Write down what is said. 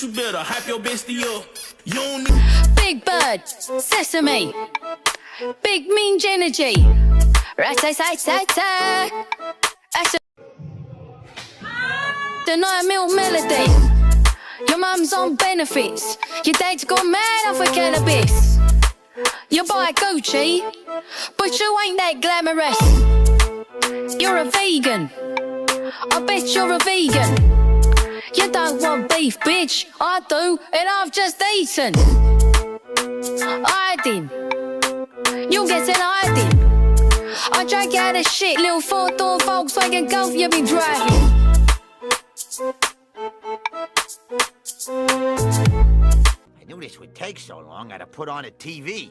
You better hype your bestie up. You don't need Big Bird, Sesame, Big Minge Energy, Rat-a-tat-tat-tat. That's the 9 mil melody. Your mum's on benefits. Your dad's got mad off of cannabis. You buy Gucci, but you ain't that glamorous. You're a vegan. I bet you're a vegan. You don't want beef, bitch. I do, and I've just eaten. Hiding. You get an hiding. I drank out of shit, little 4-door Volkswagen Golf you be driving. I knew this would take so long, I'd have put on a TV.